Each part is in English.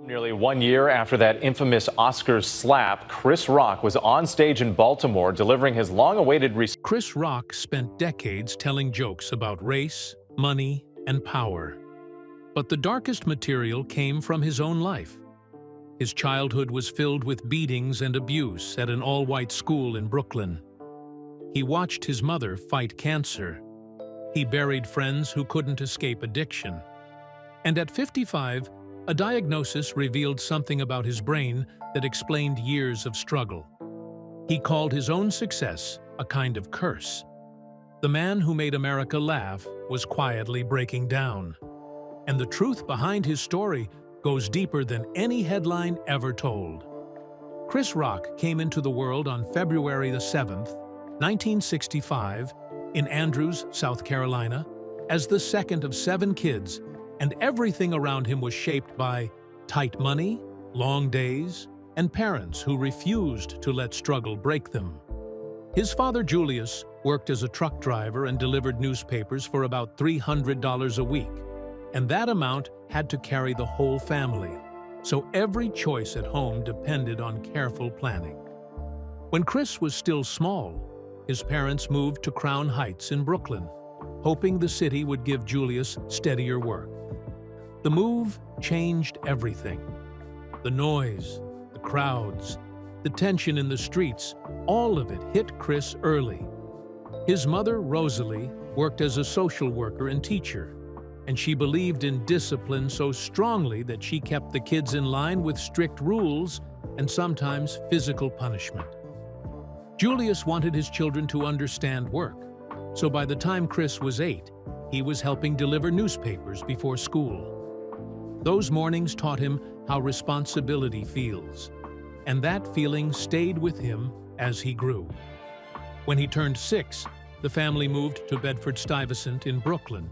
Nearly 1 year after that infamous Oscars slap, Chris Rock was on stage in Baltimore delivering his long-awaited Chris Rock spent decades telling jokes about race, money, and power. But the darkest material came from his own life. His childhood was filled with beatings and abuse at an all-white school in Brooklyn. He watched his mother fight cancer. He buried friends who couldn't escape addiction. And at 55, a diagnosis revealed something about his brain that explained years of struggle. He called his own success a kind of curse. The man who made America laugh was quietly breaking down. And the truth behind his story goes deeper than any headline ever told. Chris Rock came into the world on February the 7th, 1965, in Andrews, South Carolina, as the second of 7 kids, and everything around him was shaped by tight money, long days, and parents who refused to let struggle break them. His father, Julius, worked as a truck driver and delivered newspapers for about $300 a week, and that amount had to carry the whole family, so every choice at home depended on careful planning. When Chris was still small, his parents moved to Crown Heights in Brooklyn, hoping the city would give Julius steadier work. The move changed everything. The noise, the crowds, the tension in the streets, all of it hit Chris early. His mother, Rosalie, worked as a social worker and teacher, and she believed in discipline so strongly that she kept the kids in line with strict rules and sometimes physical punishment. Julius wanted his children to understand work, so by the time Chris was 8, he was helping deliver newspapers before school. Those mornings taught him how responsibility feels, and that feeling stayed with him as he grew. When he turned 6, the family moved to Bedford-Stuyvesant in Brooklyn,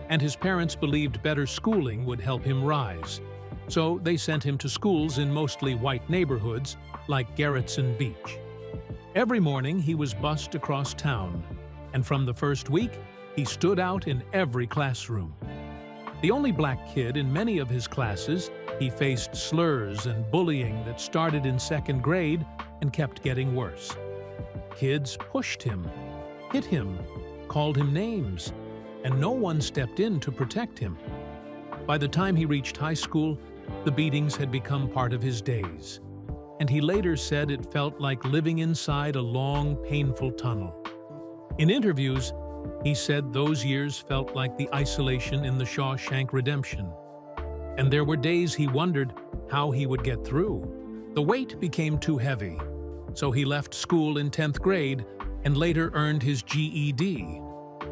and his parents believed better schooling would help him rise. So they sent him to schools in mostly white neighborhoods like Gerritsen Beach. Every morning he was bused across town, and from the first week, he stood out in every classroom. The only black kid in many of his classes, he faced slurs and bullying that started in 2nd grade and kept getting worse. Kids pushed him, hit him, called him names, and no one stepped in to protect him. By the time he reached high school, the beatings had become part of his days, and he later said it felt like living inside a long, painful tunnel. In interviews, he said those years felt like the isolation in the Shawshank Redemption, and there were days he wondered how he would get through. The weight became too heavy, so he left school in 10th grade and later earned his GED.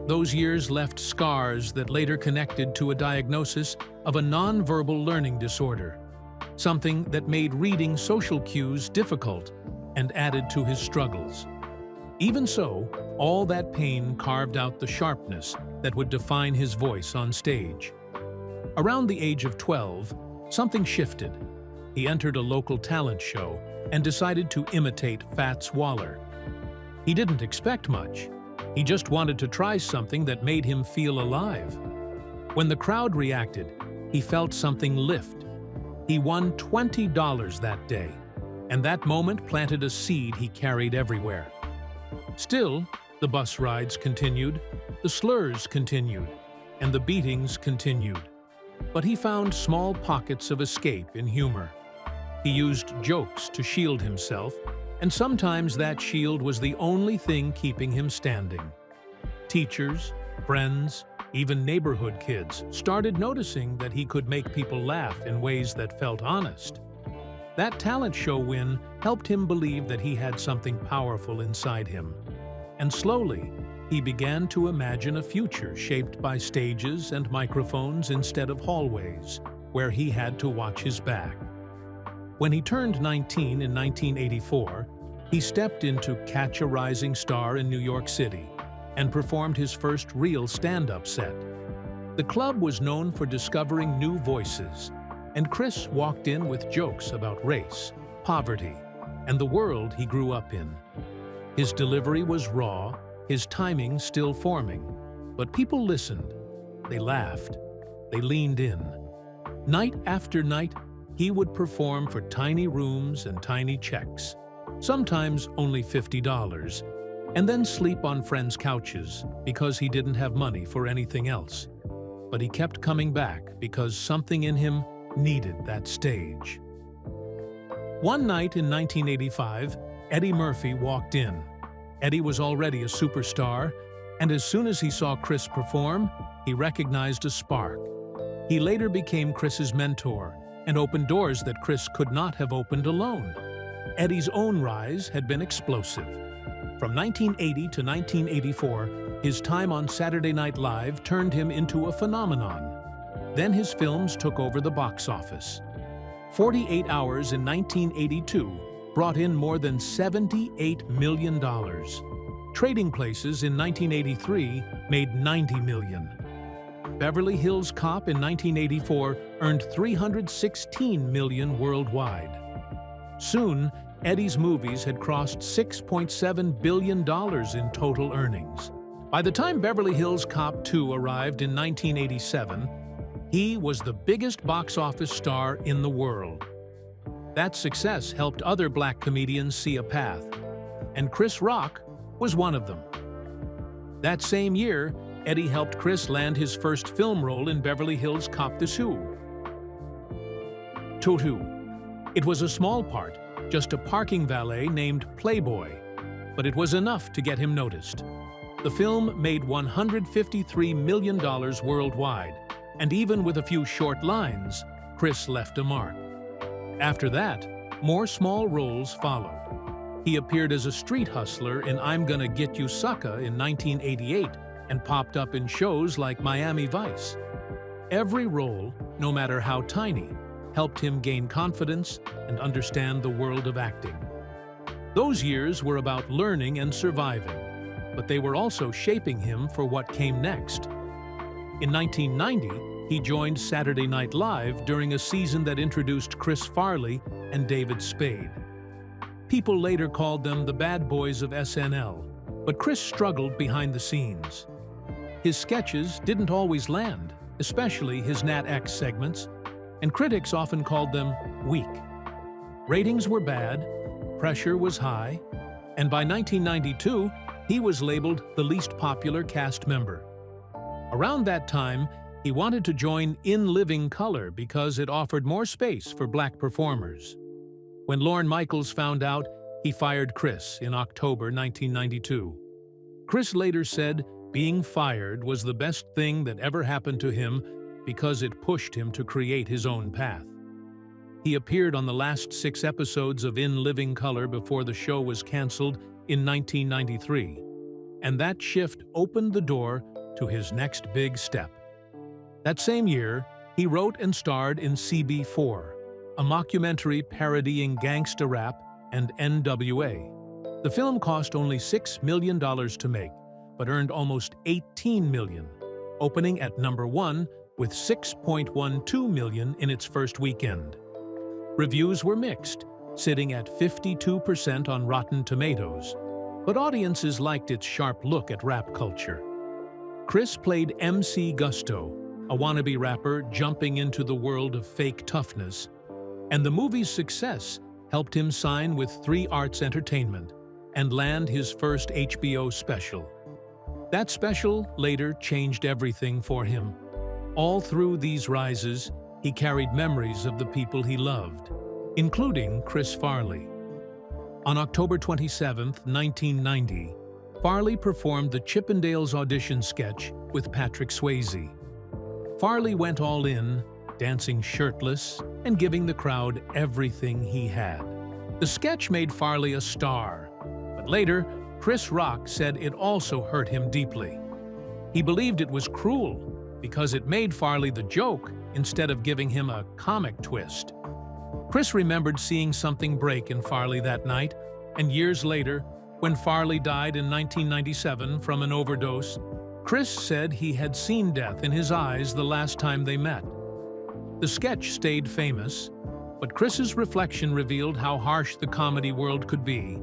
Those years left scars that later connected to a diagnosis of a nonverbal learning disorder, something that made reading social cues difficult and added to his struggles. Even so, all that pain carved out the sharpness that would define his voice on stage. Around the age of 12, something shifted. He entered a local talent show and decided to imitate Fats Waller. He didn't expect much. He just wanted to try something that made him feel alive. When the crowd reacted, he felt something lift. He won $20 that day, and that moment planted a seed he carried everywhere. Still, the bus rides continued, the slurs continued, and the beatings continued. But he found small pockets of escape in humor. He used jokes to shield himself, and sometimes that shield was the only thing keeping him standing. Teachers, friends, even neighborhood kids started noticing that he could make people laugh in ways that felt honest. That talent show win helped him believe that he had something powerful inside him. And slowly, he began to imagine a future shaped by stages and microphones instead of hallways, where he had to watch his back. When he turned 19 in 1984, he stepped into Catch a Rising Star in New York City and performed his first real stand-up set. The club was known for discovering new voices, and Chris walked in with jokes about race, poverty, and the world he grew up in. His delivery was raw, his timing still forming, but people listened. They laughed. They leaned in. Night after night, he would perform for tiny rooms and tiny checks, sometimes only $50, and then sleep on friends' couches because he didn't have money for anything else. But he kept coming back because something in him needed that stage. One night in 1985, Eddie Murphy walked in. Eddie was already a superstar, and as soon as he saw Chris perform, he recognized a spark. He later became Chris's mentor and opened doors that Chris could not have opened alone. Eddie's own rise had been explosive. From 1980 to 1984, his time on Saturday Night Live turned him into a phenomenon. Then his films took over the box office. 48 Hours in 1982 brought in more than $78 million. Trading Places in 1983 made $90 million. Beverly Hills Cop in 1984 earned $316 million worldwide. Soon, Eddie's movies had crossed $6.7 billion in total earnings. By the time Beverly Hills Cop 2 arrived in 1987, he was the biggest box office star in the world. That success helped other black comedians see a path, and Chris Rock was one of them. That same year, Eddie helped Chris land his first film role in Beverly Hills Cop 2. It was a small part, just a parking valet named Playboy, but it was enough to get him noticed. The film made $153 million worldwide, and even with a few short lines, Chris left a mark. After that, more small roles followed. He appeared as a street hustler in I'm Gonna Get You Sucker in 1988 and popped up in shows like Miami Vice. Every role, no matter how tiny, helped him gain confidence and understand the world of acting. Those years were about learning and surviving, but they were also shaping him for what came next. In 1990, he joined Saturday Night Live during a season that introduced Chris Farley and David Spade. People later called them the bad boys of SNL, but Chris struggled behind the scenes. His sketches didn't always land, especially his Nat X segments, and critics often called them weak. Ratings were bad, pressure was high, and by 1992, he was labeled the least popular cast member. Around that time, he wanted to join In Living Color because it offered more space for black performers. When Lorne Michaels found out, he fired Chris in October 1992. Chris later said being fired was the best thing that ever happened to him because it pushed him to create his own path. He appeared on the last 6 episodes of In Living Color before the show was canceled in 1993, and that shift opened the door to his next big step. That same year, he wrote and starred in CB4, a mockumentary parodying gangsta rap and NWA. The film cost only $6 million to make, but earned almost $18 million, opening at number 1 with $6.12 million in its first weekend. Reviews were mixed, sitting at 52% on Rotten Tomatoes, but audiences liked its sharp look at rap culture. Chris played MC Gusto, a wannabe rapper jumping into the world of fake toughness, and the movie's success helped him sign with 3 Arts Entertainment and land his first HBO special. That special later changed everything for him. All through these rises, he carried memories of the people he loved, including Chris Farley. On October 27, 1990, Farley performed the Chippendales audition sketch with Patrick Swayze. Farley went all in, dancing shirtless and giving the crowd everything he had. The sketch made Farley a star, but later, Chris Rock said it also hurt him deeply. He believed it was cruel because it made Farley the joke instead of giving him a comic twist. Chris remembered seeing something break in Farley that night, and years later, when Farley died in 1997 from an overdose, Chris said he had seen death in his eyes the last time they met. The sketch stayed famous, but Chris's reflection revealed how harsh the comedy world could be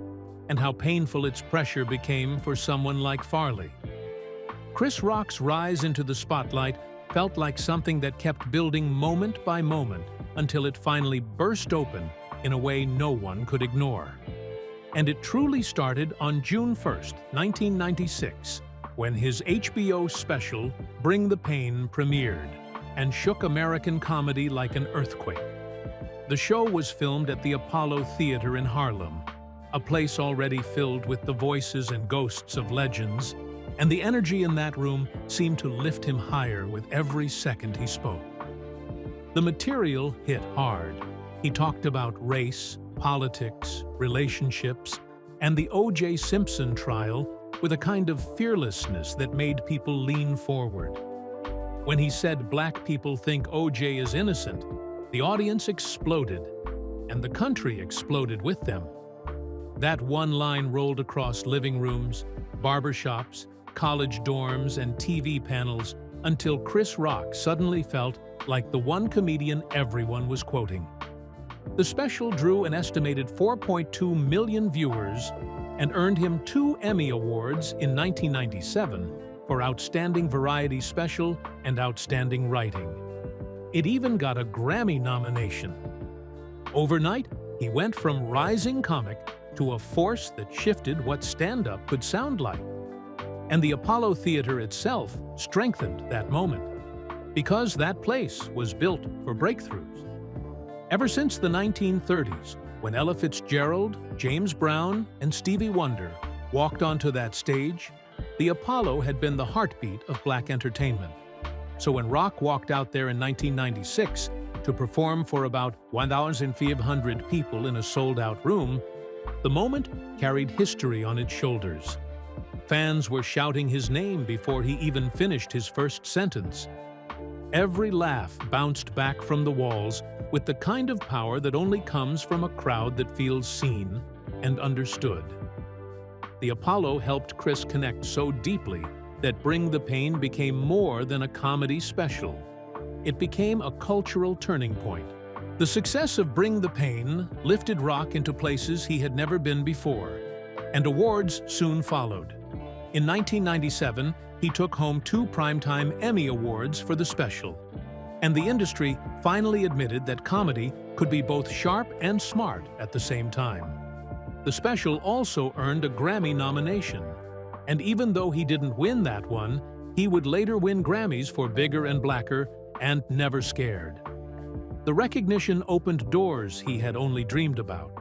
and how painful its pressure became for someone like Farley. Chris Rock's rise into the spotlight felt like something that kept building moment by moment until it finally burst open in a way no one could ignore. And it truly started on June 1st, 1996, when his HBO special, Bring the Pain, premiered and shook American comedy like an earthquake. The show was filmed at the Apollo Theater in Harlem, a place already filled with the voices and ghosts of legends, and the energy in that room seemed to lift him higher with every second he spoke. The material hit hard. He talked about race, politics, relationships, and the O.J. Simpson trial with a kind of fearlessness that made people lean forward. When he said black people think O.J. is innocent, the audience exploded, and the country exploded with them. That one line rolled across living rooms, barbershops, college dorms, and TV panels until Chris Rock suddenly felt like the one comedian everyone was quoting. The special drew an estimated 4.2 million viewers and earned him 2 Emmy Awards in 1997 for Outstanding Variety Special and Outstanding Writing. It even got a Grammy nomination. Overnight, he went from rising comic to a force that shifted what stand-up could sound like. And the Apollo Theater itself strengthened that moment, because that place was built for breakthroughs. Ever since the 1930s, when Ella Fitzgerald, James Brown, and Stevie Wonder walked onto that stage, the Apollo had been the heartbeat of black entertainment. So when Rock walked out there in 1996 to perform for about 1,500 people in a sold-out room, the moment carried history on its shoulders. Fans were shouting his name before he even finished his first sentence. Every laugh bounced back from the walls with the kind of power that only comes from a crowd that feels seen and understood. The Apollo helped Chris connect so deeply that Bring the Pain became more than a comedy special. It became a cultural turning point. The success of Bring the Pain lifted Rock into places he had never been before, and awards soon followed. In 1997, he took home 2 Primetime Emmy Awards for the special, and the industry finally admitted that comedy could be both sharp and smart at the same time. The special also earned a Grammy nomination, and even though he didn't win that one, he would later win Grammys for Bigger and Blacker and Never Scared. The recognition opened doors he had only dreamed about.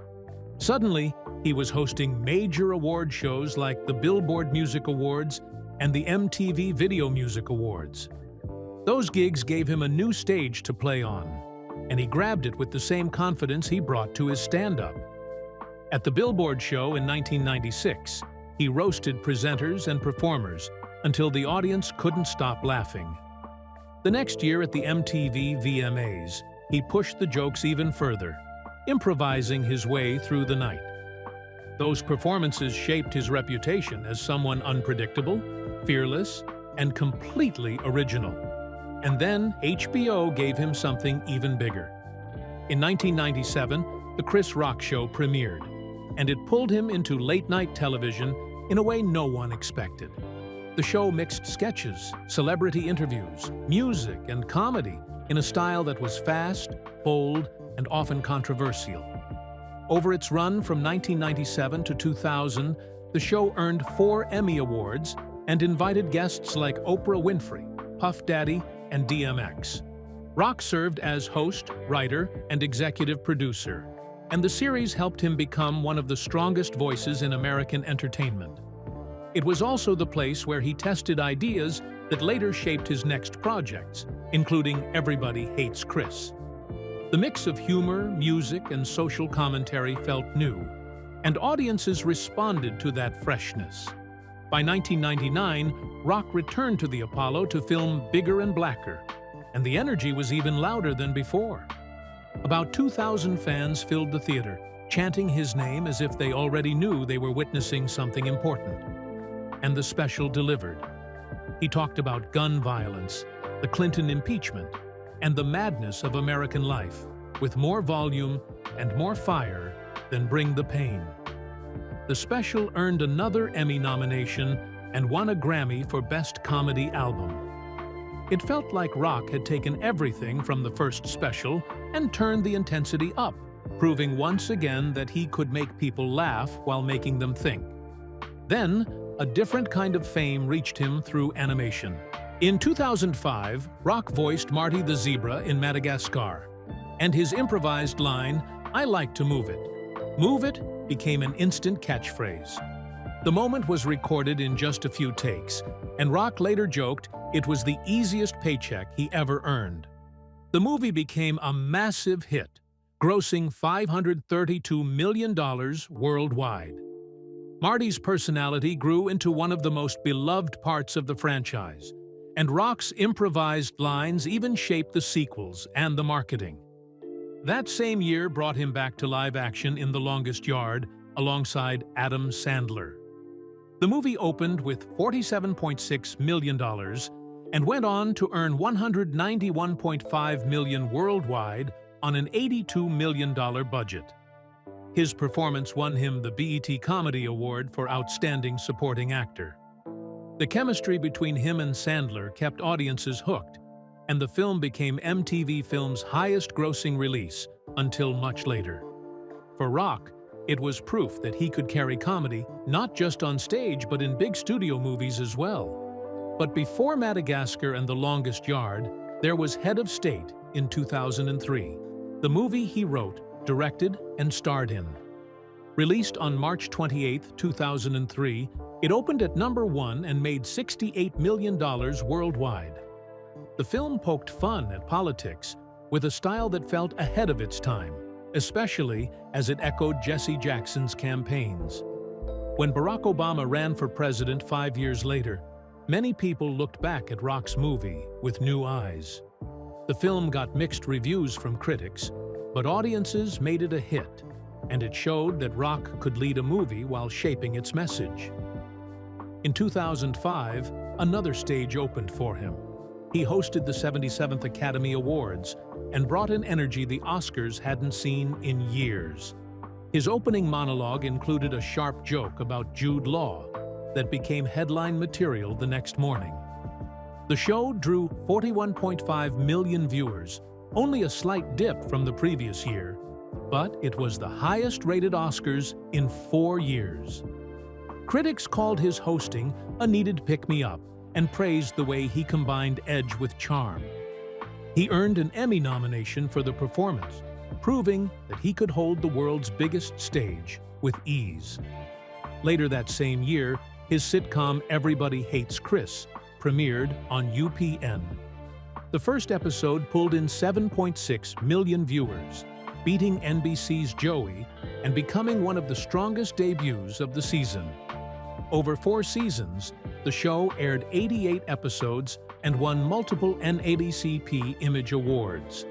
Suddenly, he was hosting major award shows like the Billboard Music Awards and the MTV Video Music Awards. Those gigs gave him a new stage to play on, and he grabbed it with the same confidence he brought to his stand-up. At the Billboard show in 1996, he roasted presenters and performers until the audience couldn't stop laughing. The next year at the MTV VMAs, he pushed the jokes even further, improvising his way through the night. Those performances shaped his reputation as someone unpredictable, fearless, and completely original. And then HBO gave him something even bigger. In 1997, The Chris Rock Show premiered, and it pulled him into late-night television in a way no one expected. The show mixed sketches, celebrity interviews, music, and comedy in a style that was fast, bold, and often controversial. Over its run from 1997 to 2000, the show earned 4 Emmy Awards and invited guests like Oprah Winfrey, Puff Daddy, and DMX. Rock served as host, writer, and executive producer, and the series helped him become one of the strongest voices in American entertainment. It was also the place where he tested ideas that later shaped his next projects, including Everybody Hates Chris. The mix of humor, music, and social commentary felt new, and audiences responded to that freshness. By 1999, Rock returned to the Apollo to film Bigger and Blacker, and the energy was even louder than before. About 2,000 fans filled the theater, chanting his name as if they already knew they were witnessing something important. And the special delivered. He talked about gun violence, the Clinton impeachment, and the madness of American life, with more volume and more fire than Bring the Pain. The special earned another Emmy nomination and won a Grammy for Best Comedy Album. It felt like Rock had taken everything from the first special and turned the intensity up, proving once again that he could make people laugh while making them think. Then, a different kind of fame reached him through animation. In 2005, Rock voiced Marty the Zebra in Madagascar, and his improvised line, "I like to move it," became an instant catchphrase. The moment was recorded in just a few takes, and Rock later joked it was the easiest paycheck he ever earned. The movie became a massive hit, grossing $532 million worldwide. Marty's personality grew into one of the most beloved parts of the franchise, and Rock's improvised lines even shaped the sequels and the marketing. That same year brought him back to live action in The Longest Yard alongside Adam Sandler. The movie opened with $47.6 million and went on to earn $191.5 million worldwide on an $82 million budget. His performance won him the BET Comedy Award for Outstanding Supporting Actor. The chemistry between him and Sandler kept audiences hooked, and the film became MTV Films' highest-grossing release until much later. For Rock, it was proof that he could carry comedy not just on stage but in big studio movies as well. But before Madagascar and The Longest Yard, there was Head of State in 2003, the movie he wrote, directed, and starred in. Released on March 28, 2003, it opened at #1 and made $68 million worldwide. The film poked fun at politics with a style that felt ahead of its time, especially as it echoed Jesse Jackson's campaigns. When Barack Obama ran for president 5 years later, many people looked back at Rock's movie with new eyes. The film got mixed reviews from critics, but audiences made it a hit, and it showed that Rock could lead a movie while shaping its message. In 2005, another stage opened for him. He hosted the 77th Academy Awards and brought an energy the Oscars hadn't seen in years. His opening monologue included a sharp joke about Jude Law that became headline material the next morning. The show drew 41.5 million viewers, only a slight dip from the previous year, but it was the highest-rated Oscars in 4 years. Critics called his hosting a needed pick-me-up and praised the way he combined edge with charm. He earned an Emmy nomination for the performance, proving that he could hold the world's biggest stage with ease. Later that same year, his sitcom Everybody Hates Chris premiered on UPN. The first episode pulled in 7.6 million viewers, beating NBC's Joey and becoming one of the strongest debuts of the season. Over 4 seasons, the show aired 88 episodes and won multiple NABCP Image Awards.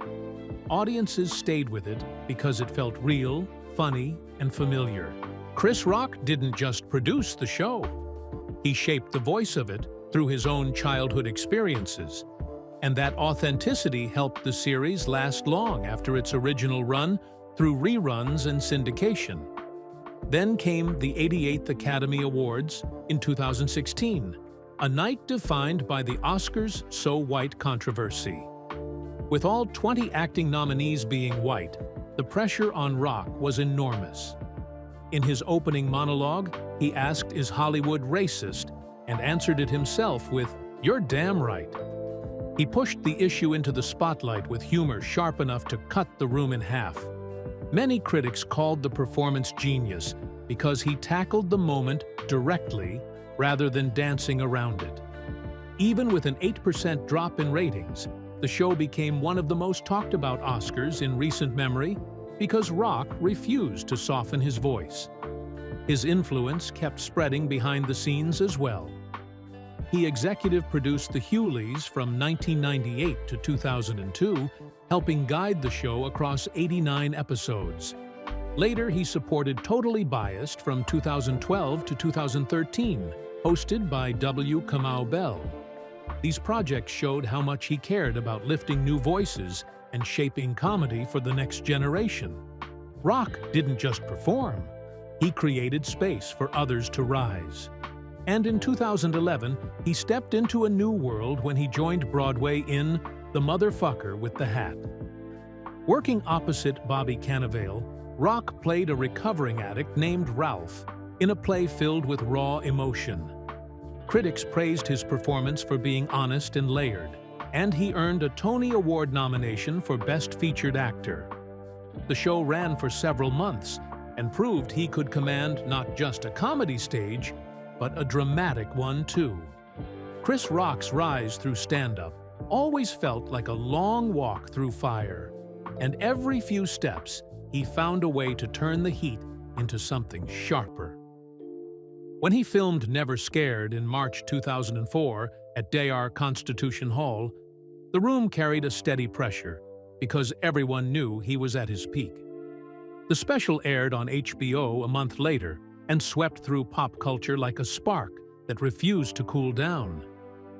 Audiences stayed with it because it felt real, funny, and familiar. Chris Rock didn't just produce the show. He shaped the voice of it through his own childhood experiences, and that authenticity helped the series last long after its original run through reruns and syndication. Then came the 88th Academy Awards in 2016, a night defined by the Oscars So White controversy. With all 20 acting nominees being white, the pressure on Rock was enormous. In his opening monologue, he asked, "Is Hollywood racist?" and answered it himself with, "You're damn right." He pushed the issue into the spotlight with humor sharp enough to cut the room in half. Many critics called the performance genius because he tackled the moment directly rather than dancing around it. Even with an 8% drop in ratings, the show became one of the most talked about Oscars in recent memory because Rock refused to soften his voice. His influence kept spreading behind the scenes as well. He executive produced The Hughleys from 1998 to 2002, helping guide the show across 89 episodes. Later, he supported Totally Biased from 2012 to 2013, hosted by W. Kamau Bell. These projects showed how much he cared about lifting new voices and shaping comedy for the next generation. Rock didn't just perform, he created space for others to rise. And in 2011, he stepped into a new world when he joined Broadway in The Motherfucker with the Hat. Working opposite Bobby Cannavale, Rock played a recovering addict named Ralph in a play filled with raw emotion. Critics praised his performance for being honest and layered, and he earned a Tony Award nomination for Best Featured Actor. The show ran for several months and proved he could command not just a comedy stage, but a dramatic one too. Chris Rock's rise through stand-up always felt like a long walk through fire, and every few steps he found a way to turn the heat into something sharper. When he filmed Never Scared in March 2004 at Dayar Constitution Hall, the room carried a steady pressure because everyone knew he was at his peak. The special aired on HBO a month later and swept through pop culture like a spark that refused to cool down.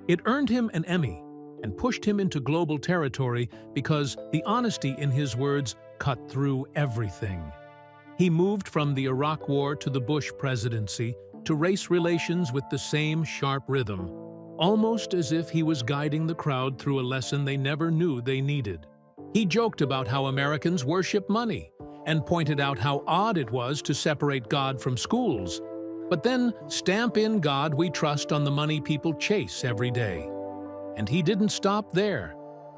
It earned him an Emmy and pushed him into global territory because the honesty in his words cut through everything. He moved from the Iraq War to the Bush presidency to race relations with the same sharp rhythm, almost as if he was guiding the crowd through a lesson they never knew they needed. He joked about how Americans worship money and pointed out how odd it was to separate God from schools, but then stamp in God we trust on the money people chase every day. And he didn't stop there.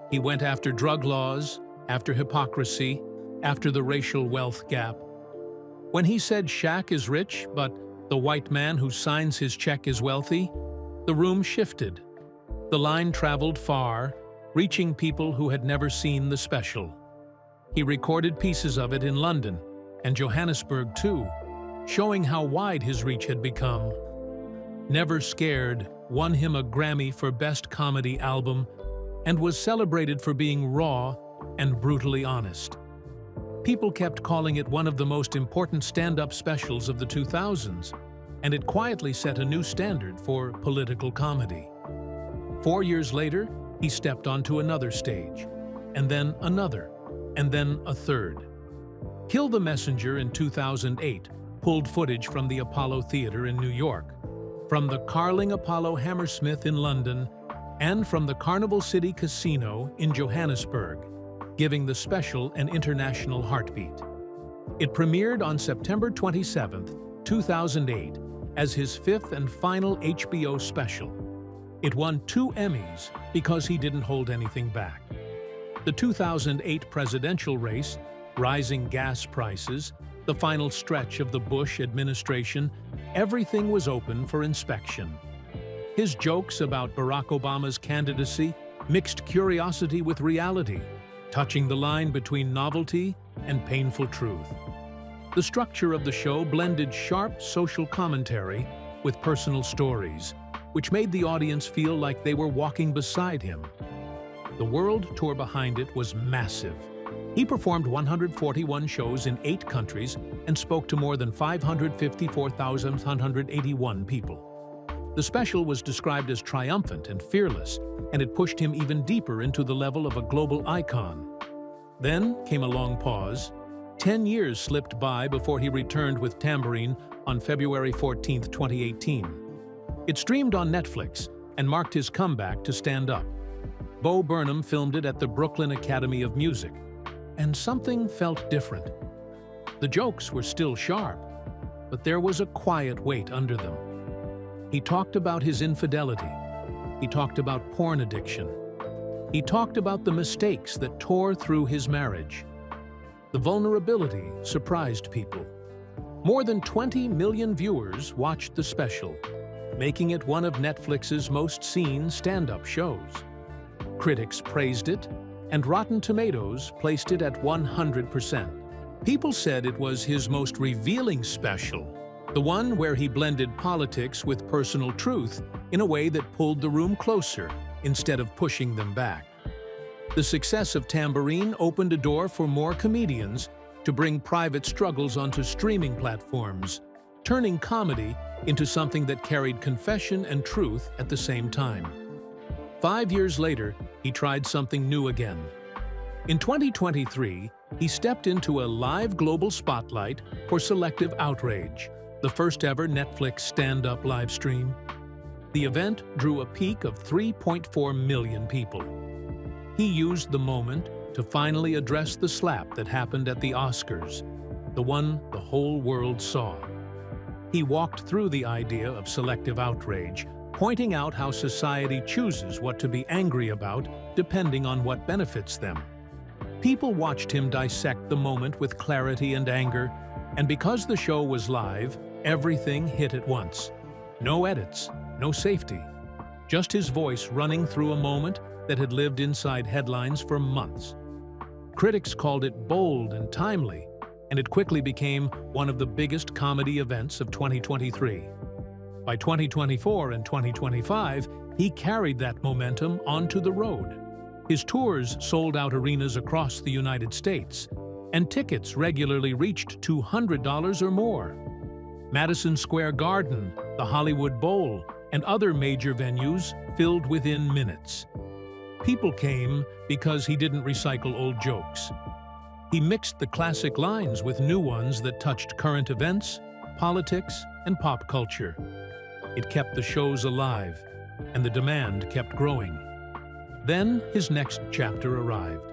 He went after drug laws, after hypocrisy, after the racial wealth gap. When he said Shaq is rich, but the white man who signs his check is wealthy, the room shifted. The line traveled far, reaching people who had never seen the special. He recorded pieces of it in London and Johannesburg too, showing how wide his reach had become. Never Scared won him a Grammy for Best Comedy Album and was celebrated for being raw and brutally honest. People kept calling it one of the most important stand-up specials of the 2000s, and it quietly set a new standard for political comedy. 4 years later, he stepped onto another stage, and then another, and then a third. Kill the Messenger in 2008 pulled footage from the Apollo Theater in New York, from the Carling Apollo Hammersmith in London, and from the Carnival City Casino in Johannesburg, giving the special an international heartbeat. It premiered on September 27, 2008, as his fifth and final HBO special. It won 2 Emmys because he didn't hold anything back. The 2008 presidential race, rising gas prices, the final stretch of the Bush administration, everything was open for inspection. His jokes about Barack Obama's candidacy mixed curiosity with reality, touching the line between novelty and painful truth. The structure of the show blended sharp social commentary with personal stories, which made the audience feel like they were walking beside him. The world tour behind it was massive. He performed 141 shows in 8 countries and spoke to more than 554,181 people. The special was described as triumphant and fearless, and it pushed him even deeper into the level of a global icon. Then came a long pause. 10 years slipped by before he returned with Tambourine on February 14, 2018. It streamed on Netflix and marked his comeback to stand up. Bo Burnham filmed it at the Brooklyn Academy of Music, and something felt different. The jokes were still sharp, but there was a quiet weight under them. He talked about his infidelity. He talked about porn addiction. He talked about the mistakes that tore through his marriage. The vulnerability surprised people. More than 20 million viewers watched the special, making it one of Netflix's most seen stand-up shows. Critics praised it, and Rotten Tomatoes placed it at 100%. People said it was his most revealing special, the one where he blended politics with personal truth in a way that pulled the room closer instead of pushing them back. The success of Tambourine opened a door for more comedians to bring private struggles onto streaming platforms, turning comedy into something that carried confession and truth at the same time. 5 years later, he tried something new again. In 2023, he stepped into a live global spotlight for Selective Outrage, the first ever Netflix stand-up live stream. The event drew a peak of 3.4 million people. He used the moment to finally address the slap that happened at the Oscars, the one the whole world saw. He walked through the idea of selective outrage, pointing out how society chooses what to be angry about depending on what benefits them. People watched him dissect the moment with clarity and anger, and because the show was live, everything hit at once. No edits, no safety, just his voice running through a moment that had lived inside headlines for months. Critics called it bold and timely, and it quickly became one of the biggest comedy events of 2023. By 2024 and 2025, he carried that momentum onto the road. His tours sold out arenas across the United States, and tickets regularly reached $200 or more. Madison Square Garden, the Hollywood Bowl, and other major venues filled within minutes. People came because he didn't recycle old jokes. He mixed the classic lines with new ones that touched current events, politics, and pop culture. It kept the shows alive, and the demand kept growing. Then his next chapter arrived.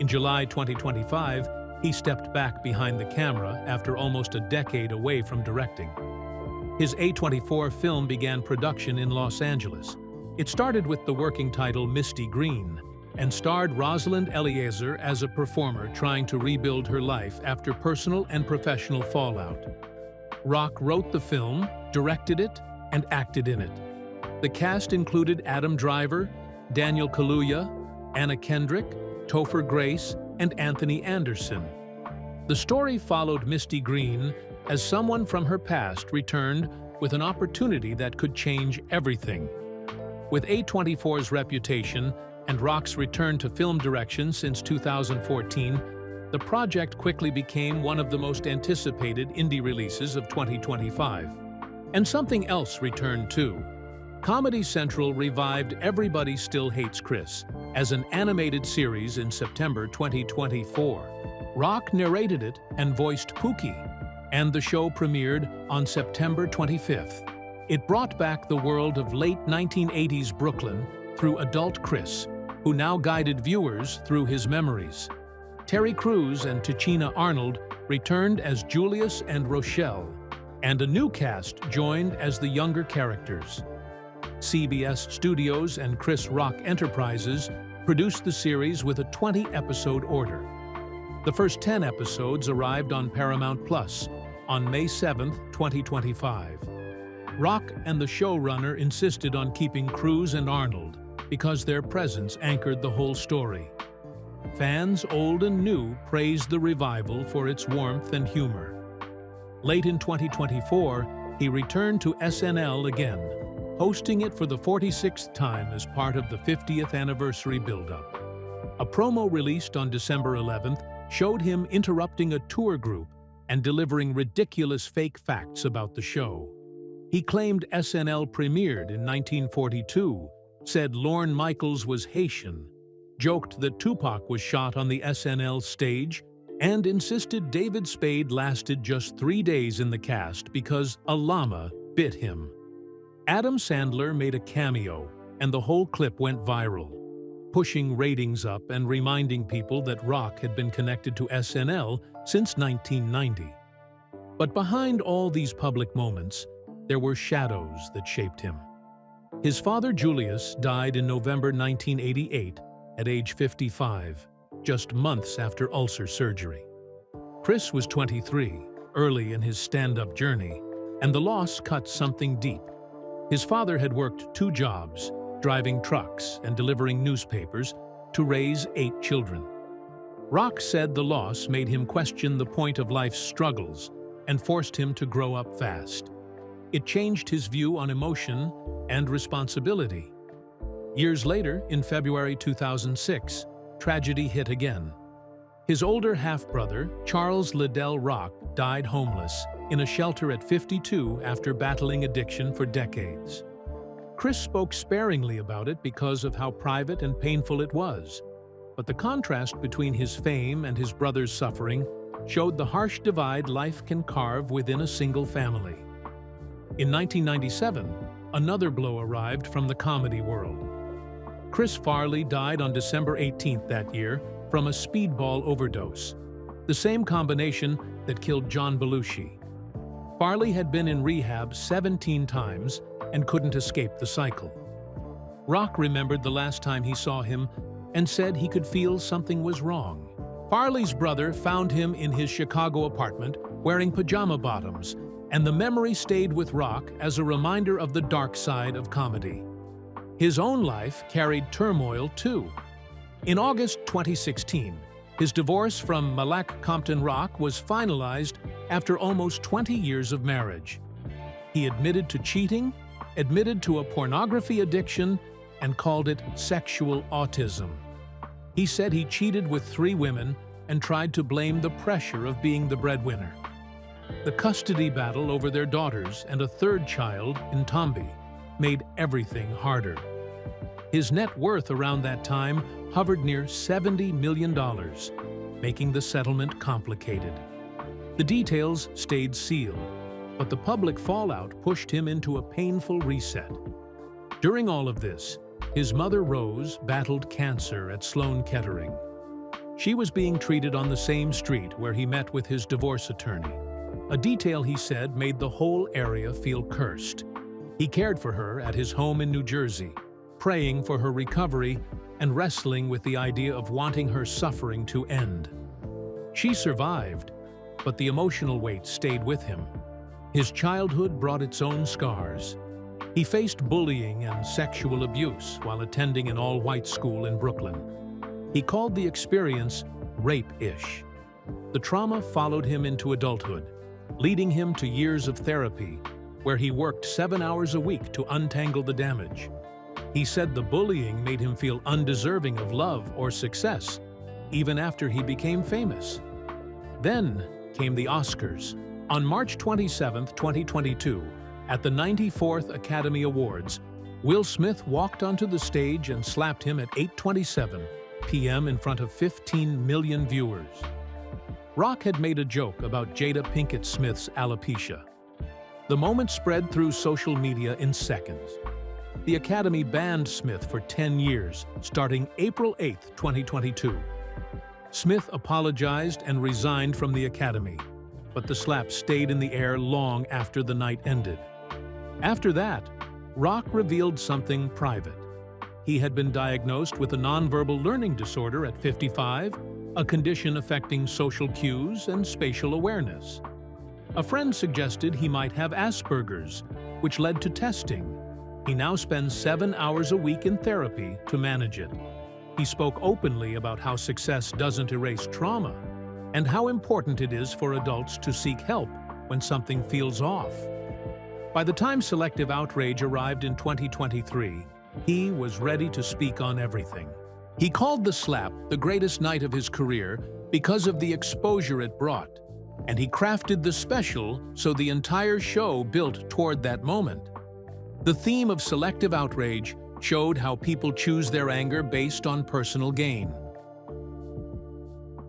In July 2025, he stepped back behind the camera after almost a decade away from directing. His A24 film began production in Los Angeles. It started with the working title Misty Green and starred Rosalind Eliezer as a performer trying to rebuild her life after personal and professional fallout. Rock wrote the film, directed it, and acted in it. The cast included Adam Driver, Daniel Kaluuya, Anna Kendrick, Topher Grace, and Anthony Anderson. The story followed Misty Green as someone from her past returned with an opportunity that could change everything. With A24's reputation and Rock's return to film direction since 2014, the project quickly became one of the most anticipated indie releases of 2025. And something else returned too. Comedy Central revived Everybody Still Hates Chris as an animated series in September 2024. Rock narrated it and voiced Pookie, and the show premiered on September 25th. It brought back the world of late 1980s Brooklyn through adult Chris, who now guided viewers through his memories. Terry Crews and Tichina Arnold returned as Julius and Rochelle, and a new cast joined as the younger characters. CBS Studios and Chris Rock Enterprises produced the series with a 20-episode order. The first 10 episodes arrived on Paramount Plus on May 7, 2025. Rock and the showrunner insisted on keeping Crews and Arnold because their presence anchored the whole story. Fans old and new praised the revival for its warmth and humor. Late in 2024, he returned to SNL again, hosting it for the 46th time as part of the 50th anniversary build-up. A promo released on December 11th showed him interrupting a tour group and delivering ridiculous fake facts about the show. He claimed SNL premiered in 1942, said Lorne Michaels was Haitian, joked that Tupac was shot on the SNL stage, and insisted David Spade lasted just 3 days in the cast because a llama bit him. Adam Sandler made a cameo, and the whole clip went viral, pushing ratings up and reminding people that Rock had been connected to SNL since 1990. But behind all these public moments, there were shadows that shaped him. His father Julius died in November 1988 at age 55, just months after ulcer surgery. Chris was 23, early in his stand-up journey, and the loss cut something deep. His father had worked 2 jobs, driving trucks and delivering newspapers, to raise 8 children. Rock said the loss made him question the point of life's struggles and forced him to grow up fast. It changed his view on emotion and responsibility. Years later, in February 2006, tragedy hit again. His older half-brother, Charles Liddell Rock, died homeless in a shelter at 52 after battling addiction for decades. Chris spoke sparingly about it because of how private and painful it was, but the contrast between his fame and his brother's suffering showed the harsh divide life can carve within a single family. In 1997, another blow arrived from the comedy world. Chris Farley died on December 18th that year from a speedball overdose, the same combination that killed John Belushi. Farley had been in rehab 17 times and couldn't escape the cycle. Rock remembered the last time he saw him and said he could feel something was wrong. Farley's brother found him in his Chicago apartment wearing pajama bottoms, and the memory stayed with Rock as a reminder of the dark side of comedy. His own life carried turmoil too. In August 2016, his divorce from Malak Compton Rock was finalized after almost 20 years of marriage. He admitted to cheating, admitted to a pornography addiction, and called it sexual autism. He said he cheated with 3 women and tried to blame the pressure of being the breadwinner. The custody battle over their daughters and a 3rd child, in Tomby, made everything harder. His net worth around that time hovered near $70 million, making the settlement complicated. The details stayed sealed, but the public fallout pushed him into a painful reset. During all of this, his mother Rose battled cancer at Sloan Kettering. She was being treated on the same street where he met with his divorce attorney. A detail he said made the whole area feel cursed. He cared for her at his home in New Jersey, praying for her recovery and wrestling with the idea of wanting her suffering to end. She survived, but the emotional weight stayed with him. His childhood brought its own scars. He faced bullying and sexual abuse while attending an all-white school in Brooklyn. He called the experience rape-ish. The trauma followed him into adulthood, leading him to years of therapy, where he worked 7 hours a week to untangle the damage. He said the bullying made him feel undeserving of love or success, even after he became famous. Then came the Oscars. On March 27, 2022, at the 94th Academy Awards, Will Smith walked onto the stage and slapped him at 8:27 p.m. in front of 15 million viewers. Rock had made a joke about Jada Pinkett Smith's alopecia. The moment spread through social media in seconds. The Academy banned Smith for 10 years, starting April 8, 2022. Smith apologized and resigned from the Academy, but the slap stayed in the air long after the night ended. After that, Rock revealed something private. He had been diagnosed with a nonverbal learning disorder at 55, a condition affecting social cues and spatial awareness. A friend suggested he might have Asperger's, which led to testing. He now spends 7 hours a week in therapy to manage it. He spoke openly about how success doesn't erase trauma and how important it is for adults to seek help when something feels off. By the time Selective Outrage arrived in 2023, he was ready to speak on everything. He called the slap the greatest night of his career because of the exposure it brought, and he crafted the special so the entire show built toward that moment. The theme of Selective Outrage showed how people choose their anger based on personal gain.